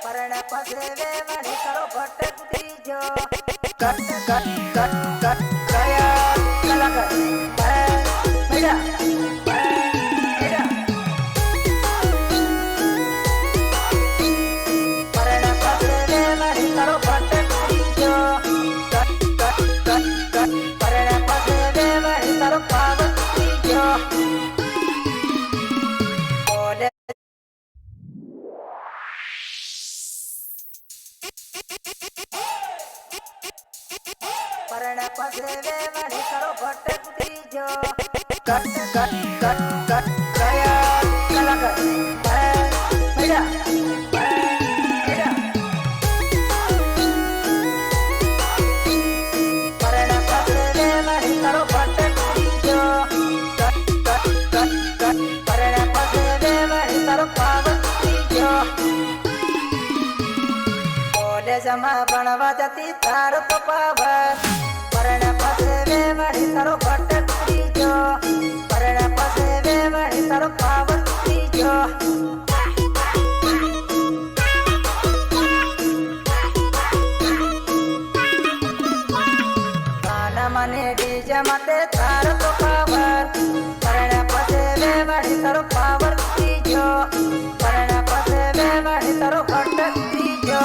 પરણા પાસે વેવાણી કરો ભટકતી જો કટ કટ કટ કટ કયા કલાકાર મેડા પરણા પાસે વેવાણી કરો ભટકતી જો કટ કટ કટ કટ પરણા પાસે વેવાણી કરો પાવતી જો પરણા પાસે વેવાણી કરો ભટકતી જો કટ કટ કટ કટ કયા કલાકાર મેડા પરણા પાસે વેવાણી કરો ભટકતી જો કટ કટ કટ કટ પરણા પાસે વેવાણી કરો પાવતી જો કોલેજમાં ભણવા જતી તારો તો પાવર પરણા પાસે વેવાણી તારો ભટકતી જો પરણા પાસે વેવાણી તારો પાવતી જો ગાના મને ડીજે માટે તારો તો પાવર પરણા પાસે વેવાણી તારો પાવતી જો પરણા પાસે વેવાણી તારો ભટકતી જો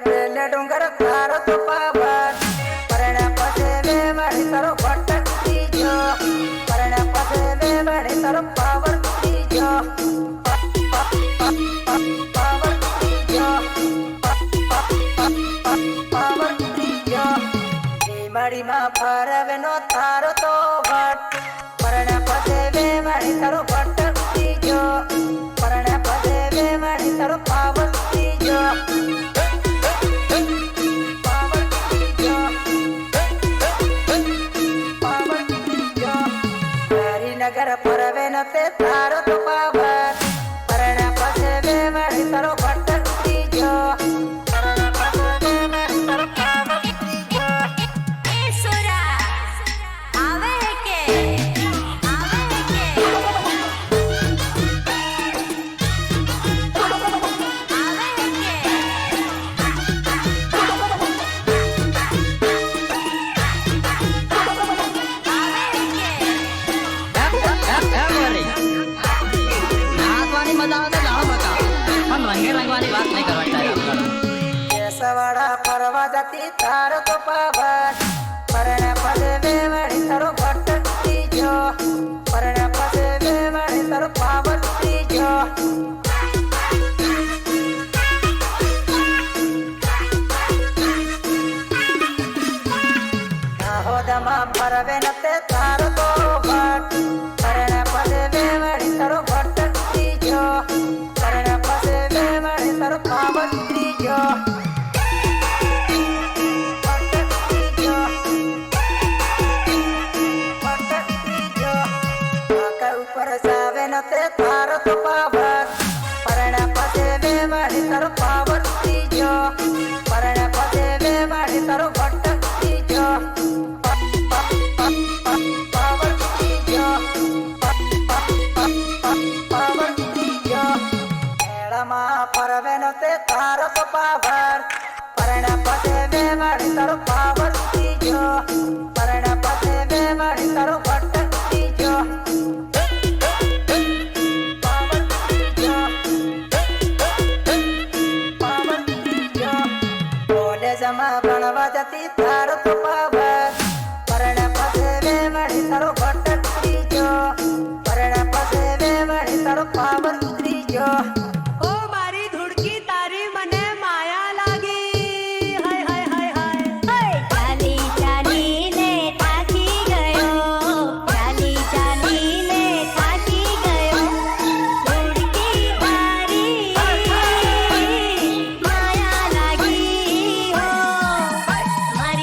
પેલે ડુંગર તારો તો પાવર પરણા પાસે વેવાણી તારો ભટકતી જો પરણા પાસે વેવાણી તારો પાવતી જો પાવતી જો પાવતી જો માડીમાં ફરવે નો તારો તો ભટ પરણા પાસે વેવાણી તારો ભટકતી જો પરણા પાસે વેવાણી તારો પાવતી જો નગર પરવે નતે તારો તો પાવર પરણા પાસે વેવાણી તારો ભટકતી જો પરણા પાસે વેવાણી તારો પાવતી જો એ સોરા આવે કે સવાડા ફરવા જતી તારો તો પાવર પરણા પાસે વેવાણી તારો ભટકતી જો પરણા પાસે વેવાણી તારો પાવતી જો દાહોદમાં ફરવે નતે તારો તો ભટ પરણા પાસે વેવાણી તારો ભટકતી જો પરણા પાસે વેવાણી તારો પાવતી જો નતે તારો તો પાવર પરણા પાસે વેવાણી તારો પાવતી જો પરણા પાસે વેવાણી તારો ભટકતી જો પાવતી જો પાવતી જો મેળામાં ફરવે નતે તારો તો પાવર પરણા પાસે વેવાણી તારો પાવતી જો પરણા પાસે વેવાણી તારો ભટકતી જો કોલેજમાં ભણવા જતી તારો તો પાવર પરણા પાસે વેવાણી તારો ભટકતી જો પરણા પાસે વેવાણી તારો પાવતી જો ઓ મારી ધુડકી તારી મને માયા લાગી હાય હાય હાય હાય ચાલી ચાલીને થાકી ગયો ચાલી ચાલીને થાકી ગયો ધુડકી તારી માયા લાગી હો મારી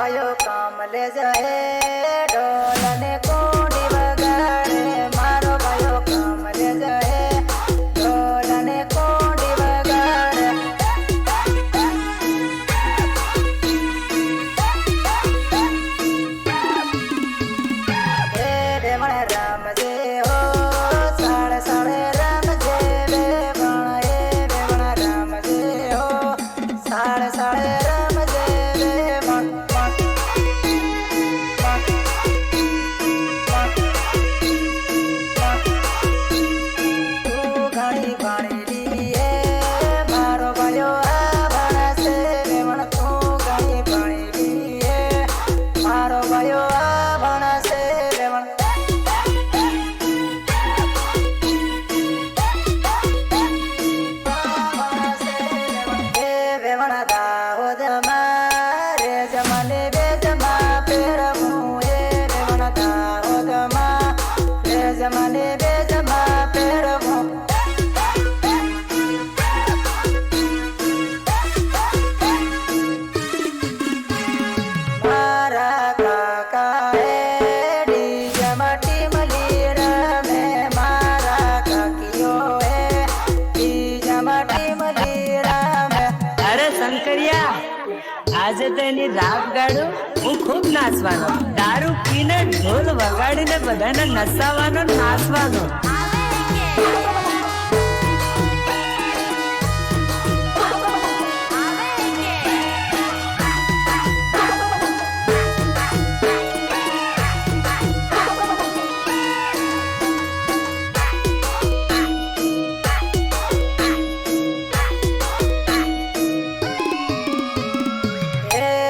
ભાઈઓ કામ લે જહે ઢોલ ને કોડી વગાડે મારો ભાઈઓ કામ લે જહે ઢોલ ને કોડી વગાડે વેવણ રમજે હો સાળે સાળે રમજે વેવણ વેવણ રમજે હો સાળે સાળે રમજે વેવણ તું ઘણી ભણેલી હે મારો ભાઈઓ આ ભણશે વેવણ તું ઘણી ભણેલી હે મારો ભાઈઓ આ ભણશે વેવણ વેવણ દાહોદમાં રે જમાને બેજમાં પહેરવું એ વેવણ દાહોદમાં રે જમાને બેજમાં પહેરવું મારા કાકા હે ડીજમાં ટીમલી રમે મારા કાકીઓ હે ડીજમાં ટીમલી રમે અરે શંકરિયા આજે તો એની રાત ગાડું હું ખૂબ નાચવાનો દારૂ પીને ઢોલ વગાડીને બધાને નસાવાનો નાચવાનો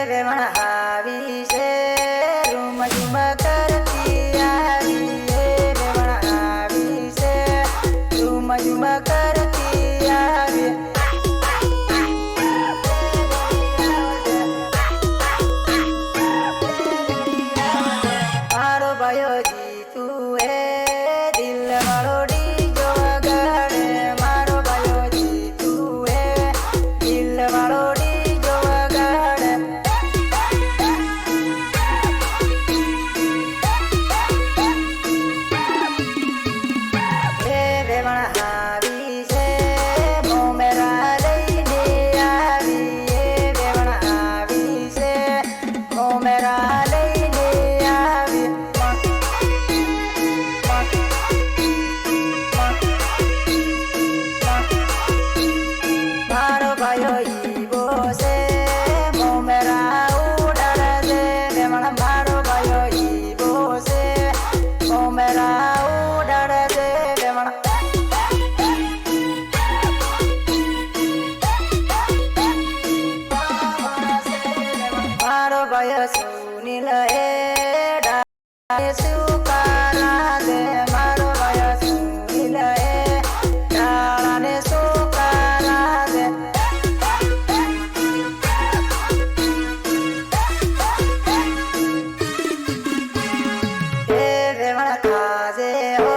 વેવણ આવી છે રૂમ ઝુમ કરતી આવી વેવણ આવી છે રૂમ ઝુમ કરતી આવી મારો ભાઈઓ જીતું હે દિલ વાળો ડીજો વગાડે મારો ભાઈઓ જીતું હે દિલ વાળો ડીજો વગાડે વેવણ આવી છે મોમેરા લઈને આવી વેવણ આવી છે મોમેરા લઈને આવી મારો ભાઈઓ ઈવો છે મોમેરા ઉડાડે વેવણ મારો ભાઈઓ ઈવો છે મોમેરા ઉડાડે વેવણ મારો ભાઈઓ સુનિલ હે ડાળે સુકારા દે મારો ભાઈઓ સુનિલ હે ડાળાને સુકારા દે વેવણ ખાજે હો